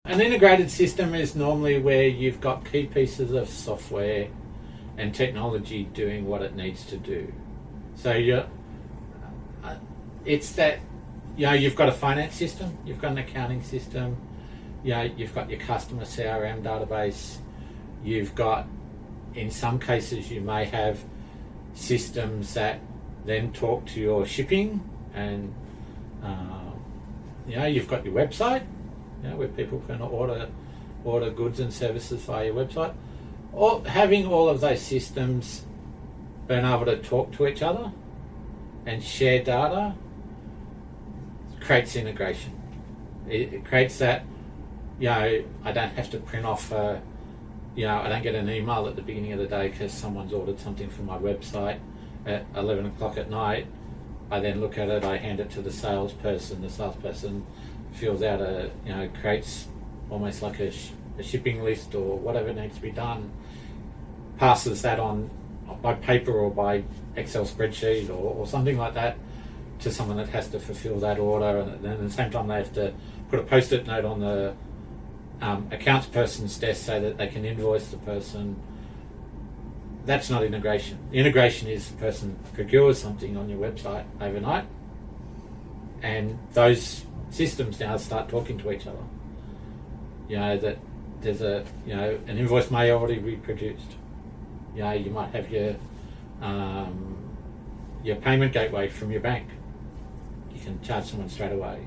An integrated system is normally where you've got key pieces of software and technology doing what it needs to do. So it's that, you've got a finance system, you've got an accounting system, you've got your customer CRM database, you've got, in some cases, you may have systems that then talk to your shipping, and you've got your website, where people can order goods and services via your website. Having all of those systems being able to talk to each other and share data creates integration. It creates that, I don't have to print off I don't get an email at the beginning of the day because someone's ordered something from my website at 11 o'clock at night. I then look at it, I hand it to the salesperson. The salesperson fills out creates almost like a shipping list or whatever needs to be done, passes that on by paper or by Excel spreadsheet or something like that to someone that has to fulfill that order, and then at the same time they have to put a post-it note on the accounts person's desk so that they can invoice the person. That's not integration. Integration is the person procures something on your website overnight, and those systems now start talking to each other. That there's an invoice may already be produced. You might have your payment gateway from your bank. You can charge someone straight away.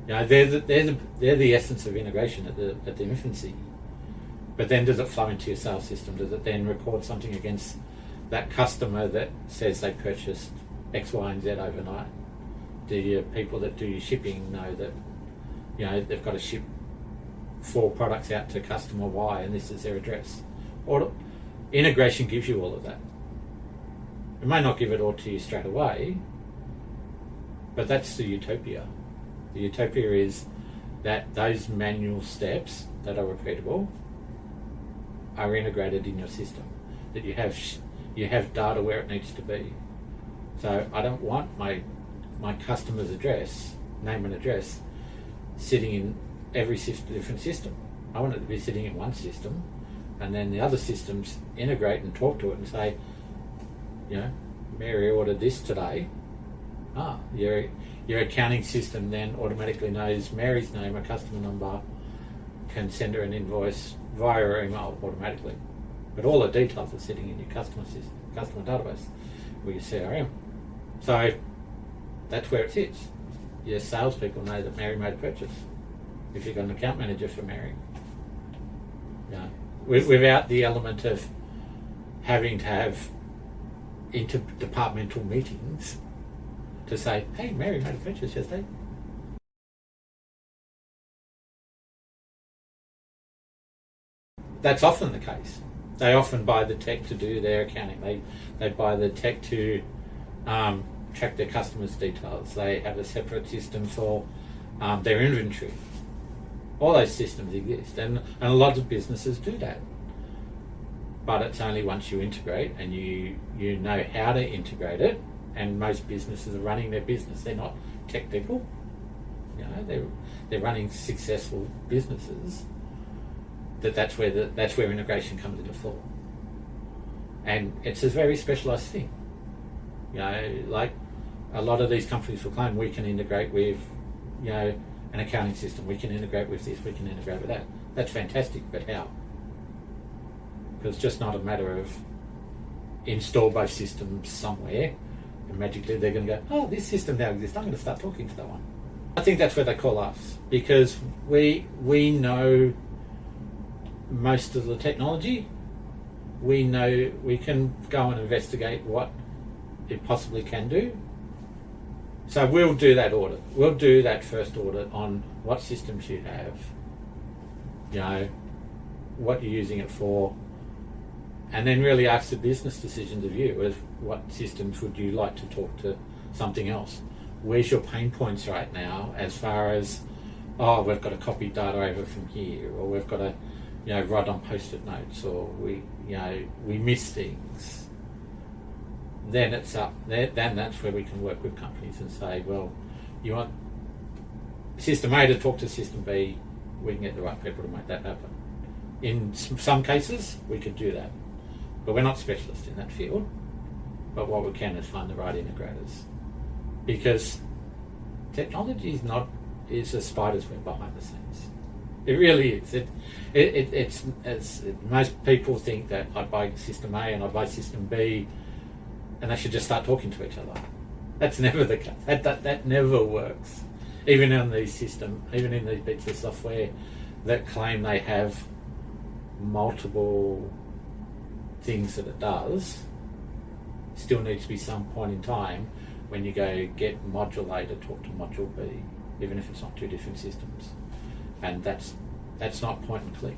They're the essence of integration at the infancy. But then does it flow into your sales system? Does it then record something against that customer that says they purchased X, Y, and Z overnight? Do your people that do your shipping know that they've got to ship 4 products out to customer Y and this is their address? Or integration gives you all of that. It may not give it all to you straight away, but that's the utopia. The utopia is that those manual steps that are repeatable are integrated in your system, that you have data where it needs to be. So I don't want my customer's address, name and address, sitting in every different system. I want it to be sitting in one system, and then the other systems integrate and talk to it and say, Mary ordered this today. Your accounting system then automatically knows Mary's name, her customer number, can send her an invoice via her email automatically. But all the details are sitting in your customer database with your CRM. So that's where it sits. Your salespeople know that Mary made a purchase. If you've got an account manager for Mary, without the element of having to have interdepartmental meetings to say, hey, Mary made a purchase yesterday. That's often the case. They often buy the tech to do their accounting. They buy the tech to track their customers' details. They have a separate system for their inventory. All those systems exist, and a lot of businesses do that. But it's only once you integrate and you know how to integrate it, and most businesses are running their business. They're not tech people. They're running successful businesses. That's where integration comes into full. And it's a very specialised thing. Like a lot of these companies will claim we can integrate with, an accounting system. We can integrate with this. We can integrate with that. That's fantastic, but how? Because it's just not a matter of install both systems somewhere and magically they're going to go, oh, this system now exists. I'm going to start talking to that one. I think that's where they call us, because we know most of the technology. We know we can go and investigate what it possibly can do. So we'll do that audit. We'll do that first audit on what systems you have, what you're using it for, and then really ask the business decisions of you as what systems would you like to talk to something else? Where's your pain points right now as far as, we've got to copy data over from here, or we've got to write on post-it notes, or we miss things. Then it's up. Then that's where we can work with companies and say, well, you want System A to talk to System B, we can get the right people to make that happen. In some cases, we could do that, but we're not specialists in that field. But what we can is find the right integrators, because technology is a spider's web behind the scenes. It really is. It's most people think that I buy system A and I buy system B, and they should just start talking to each other. That's never the case. That never works. Even in these bits of software that claim they have multiple things that it does, still needs to be some point in time when you go get module A to talk to module B, even if it's not two different systems. And that's not point and click.